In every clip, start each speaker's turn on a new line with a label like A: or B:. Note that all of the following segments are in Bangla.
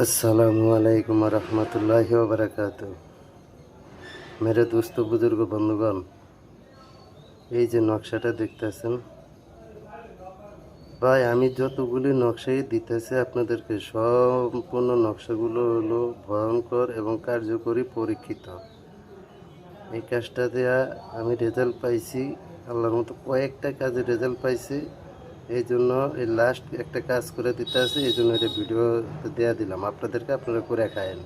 A: अस्सलामुअलैकुम वरहमतुल्लाहि वबरकातुह। मेरे दोस्त बुजुर्ग बंधुगण, এই যে নকশাটা দেখতেছেন ভাই, আমি যতগুলি নকশাই দিতেছি আপনাদেরকে, সম্পূর্ণ নকশাগুলো হলো ভয়ঙ্কর এবং কার্যকরী পরীক্ষিত। এই কাজটা দেয়া আমি রেজাল্ট পাইছি, আল্লাহর মতো কয়েকটা কাজে রেজাল্ট পাইছি। এই জন্য এই লাস্ট একটা কাজ করে দিতে আছে, এই জন্য এটা ভিডিও দেয়া দিলাম আপনাদেরকে, আপনারা করে খায়েন।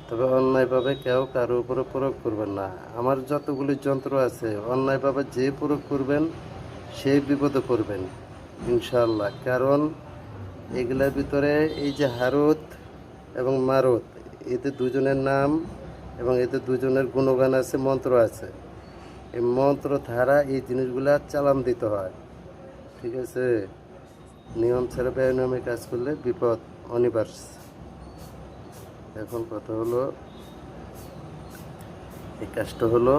A: তবে অন্যায়ভাবে কেউ কারো উপরে প্রয়োগ করবেন না। আমার যতগুলি যন্ত্র আছে অন্যায়ভাবে যে প্রয়োগ করবেন সেই বিপদে পড়বেন ইনশাআল্লাহ। কারণ এগুলোর ভিতরে এই যে হারুত এবং মারুত, এতে দুজনের নাম এবং এতে দুজনের গুণগান আছে, মন্ত্র আছে। এই মন্ত্র ধারা এই জিনিসগুলা চালান দিতে হয়, ঠিক আছে? নিয়ম ছাড়া বেনিয়মে কাজ করলে বিপদ অনিবার্য। এখন কথা হলো, এই কাজটা হলো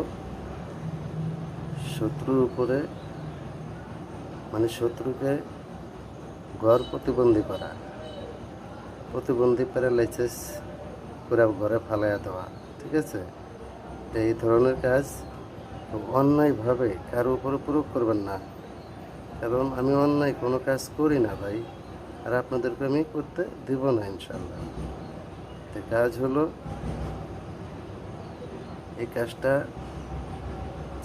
A: শত্রুর উপরে, মানে শত্রুকে ঘর প্রতিবন্ধী করা, প্রতিবন্ধী প্যারালাইসিস করে ঘরে ফালাইয়া দেওয়া, ঠিক আছে? এই ধরনের কাজ অন্যায়ভাবে কারো উপরে প্রয়োগ করবেন না। কারণ আমি অন্যায় কোনো কাজ করি না ভাই, আর আপনাদেরকে আমি করতে দিব না ইনশাল্লাহ। তো কাজ হলো, এই কাজটা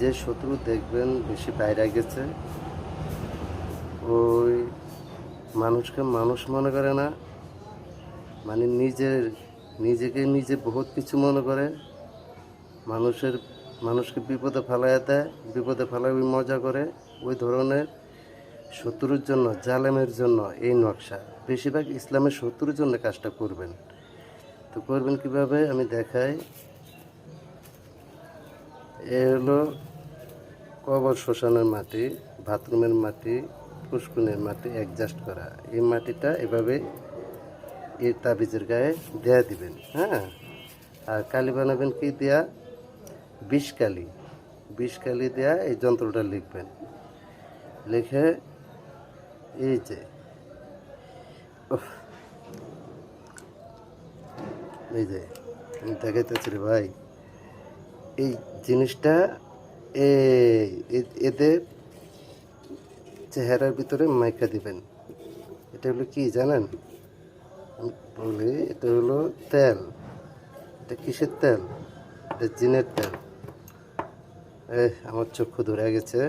A: যে শত্রু দেখবেন বেশি বাইরে গেছে, ওই মানুষকে মানুষ মনে করে না, মানে নিজেকে নিজে বহুত কিছু মনে করে, মানুষকে বিপদে ফেলাইয়া দেয়, বিপদে ফেলায় ওই মজা করে। ওই ধরনের শত্রুর জন্য, জালেমের জন্য এই নকশা। বেশিরভাগ ইসলামের শত্রুর জন্য কাজটা করবেন। তো করবেন কিভাবে আমি দেখাই। এ হলো কবর শ্মশানের মাটি, বাথরুমের মাটি, পুষ্কুনের মাটি অ্যাডজাস্ট করা। এই মাটিটা এভাবে এই তাবিজের গায়ে দেয়া দিবেন, হ্যাঁ? আর কালি বানাবেন কি দেয়া? বিষকালি। বিষকালি দেয়া এই যন্ত্রটা লিখবেন। লিখে এই যে এই যে আমি দেখাইতেছি রে ভাই, এই জিনিসটা এদের চেহারার ভিতরে মাইকা দিবেন। এটা হলো কি জানেন? আমি বলি, এটা হলো তেল। এটা কিসের তেল? এটা জিনের তেল। আমার চক্ষু ধরে গেছে।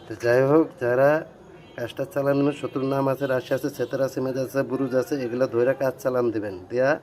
A: তো যাই হোক, যারা কাজটা চালানোর শত্রুর নাম আছে, রাশি আছে, সেতার আছে, মেজ আছে, বুরুজ আছে, এগুলো ধরে কাজ চালান দেবেন। দেয়া